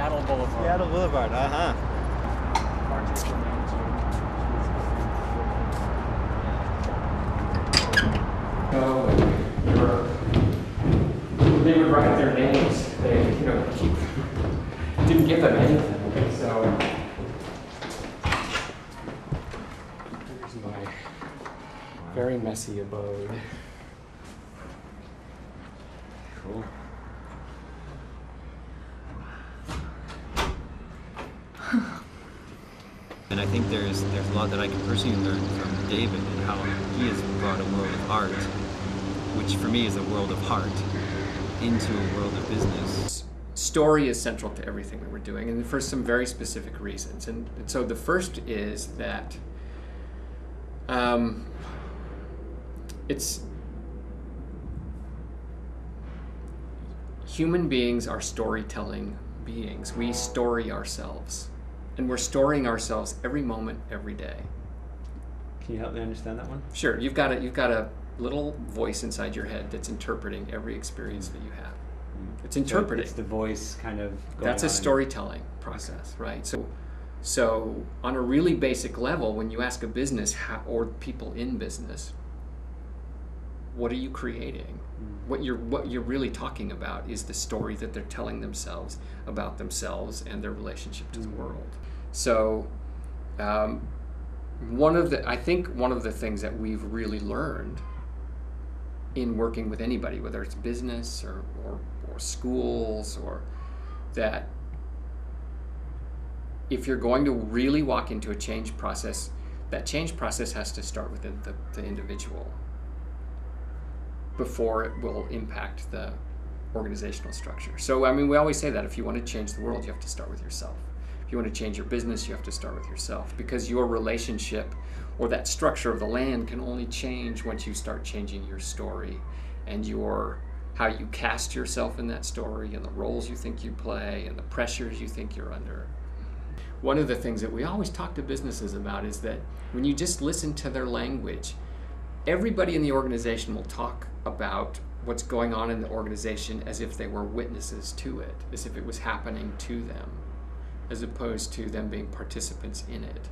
Seattle Boulevard. Seattle Boulevard, Artificial manager. They would write their names. They, didn't give them anything. So here's my very messy abode. Cool. And I think there's a lot that I can personally learn from David and how he has brought a world of art, which for me is a world of heart, into a world of business. Story is central to everything that we're doing, and for some very specific reasons. And so the first is that human beings are storytelling beings. We story ourselves, and we're storying ourselves every moment, every day. Can you help me understand that one? Sure, you've got a little voice inside your head that's interpreting every experience that you have. It's interpreting. So it's the voice kind of going That's a on. storytelling process, right? So on a really basic level, when you ask a business or people in business, what are you creating? What you're really talking about is the story that they're telling themselves about themselves and their relationship to the world. So I think one of the things that we've really learned in working with anybody, whether it's business or schools, or that if you're going to really walk into a change process, that change process has to start within the individual before it will impact the organizational structure. So, I mean, we always say that if you want to change the world, you have to start with yourself. If you want to change your business, you have to start with yourself, because your relationship or that structure of the land can only change once you start changing your story and how you cast yourself in that story and the roles you think you play and the pressures you think you're under. One of the things that we always talk to businesses about is that when you just listen to their language, everybody in the organization will talk about what's going on in the organization as if they were witnesses to it, as if it was happening to them, as opposed to them being participants in it.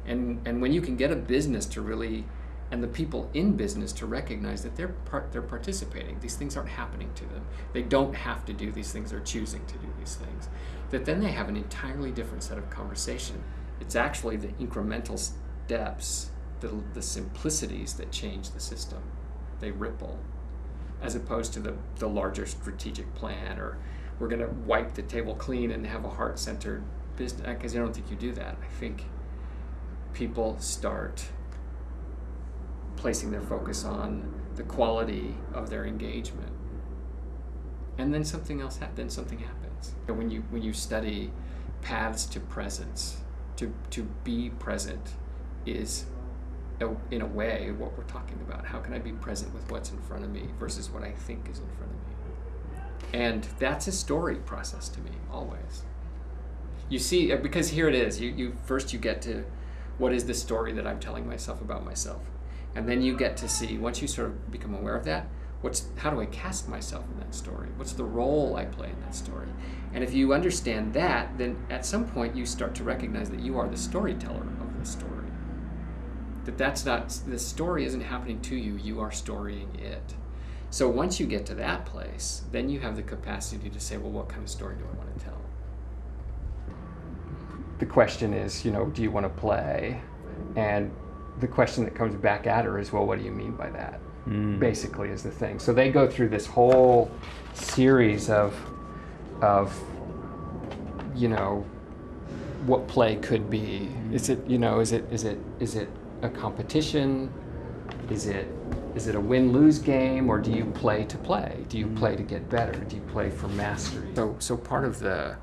And when you can get a business to really, and the people in business to recognize that they're participating, these things aren't happening to them, they don't have to do these things, they're choosing to do these things, that then they have an entirely different set of conversation. It's actually the incremental steps, the simplicities that change the system. They ripple, as opposed to the larger strategic plan, or we're going to wipe the table clean and have a heart-centered business, because I don't think you do that. I think people start placing their focus on the quality of their engagement, and then something happens. When you study paths to presence, to be present is, in a way, what we're talking about. How can I be present with what's in front of me versus what I think is in front of me? And that's a story process to me, always. You see, because here it is, you first you get to, what is the story that I'm telling myself about myself? And then you get to see, once you sort of become aware of that, how do I cast myself in that story? What's the role I play in that story? And if you understand that, then at some point you start to recognize that you are the storyteller of the story. The story isn't happening to you, you are storying it. So once you get to that place, then you have the capacity to say, well, what kind of story do I want to tell? The question is, do you want to play? And the question that comes back at her is, well, what do you mean by that? Basically is the thing. So they go through this whole series of what play could be. Is it a competition? Is it a win-lose game, or do you play to play? Do you play to get better? Do you play for mastery? So part of the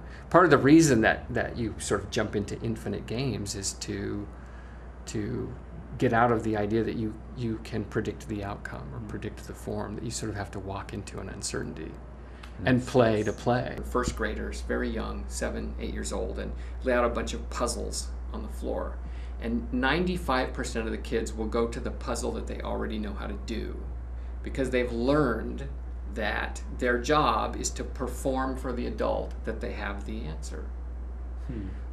reason that you sort of jump into infinite games is to get out of the idea that you can predict the outcome or predict the form, that you sort of have to walk into an uncertainty and play to play. First graders, very young, 7, 8 years old, and lay out a bunch of puzzles on the floor. And 95% of the kids will go to the puzzle that they already know how to do, because they've learned that their job is to perform for the adult that they have the answer.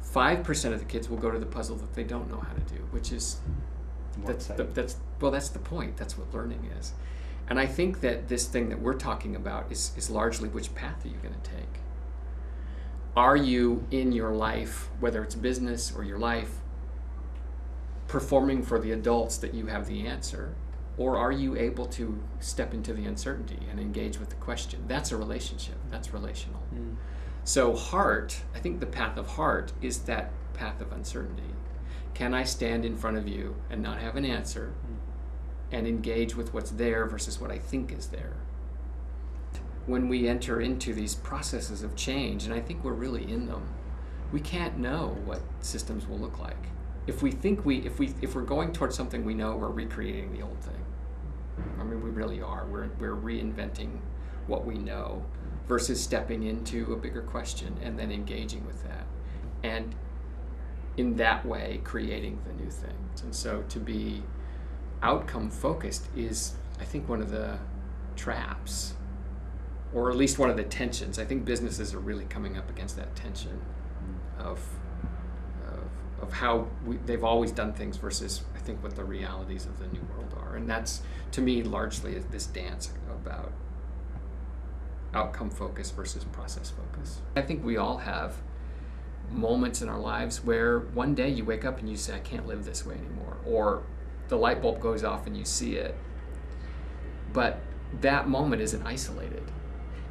5% of the kids will go to the puzzle that they don't know how to do, which is that's the point. That's what learning is. And I think that this thing that we're talking about is largely which path are you going to take? Are you in your life, whether it's business or your life, performing for the adults that you have the answer? Or are you able to step into the uncertainty and engage with the question? That's a relationship. That's relational. So heart, I think the path of heart is that path of uncertainty. Can I stand in front of you and not have an answer and engage with what's there versus what I think is there? When we enter into these processes of change, and I think we're really in them, we can't know what systems will look like. If we're going towards something we know, we're recreating the old thing. I mean, we really are. We're reinventing what we know versus stepping into a bigger question and then engaging with that. And in that way, creating the new things. And so to be outcome focused is, I think, one of the traps, or at least one of the tensions. I think businesses are really coming up against that tension of how they've always done things versus, I think, what the realities of the new world are. And that's, to me, largely this dance about outcome focus versus process focus. I think we all have moments in our lives where one day you wake up and you say, I can't live this way anymore, or the light bulb goes off and you see it. But that moment isn't isolated.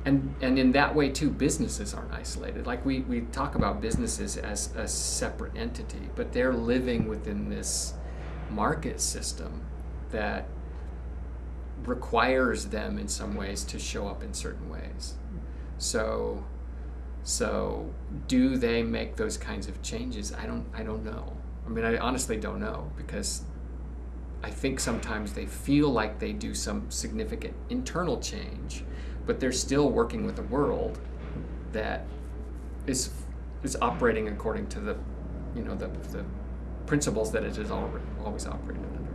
And in that way, too, businesses aren't isolated. Like we talk about businesses as a separate entity, but they're living within this market system that requires them in some ways to show up in certain ways. So do they make those kinds of changes? I don't know. I mean, I honestly don't know, because I think sometimes they feel like they do some significant internal change, but they're still working with a world that is operating according to the principles that it has always operated under.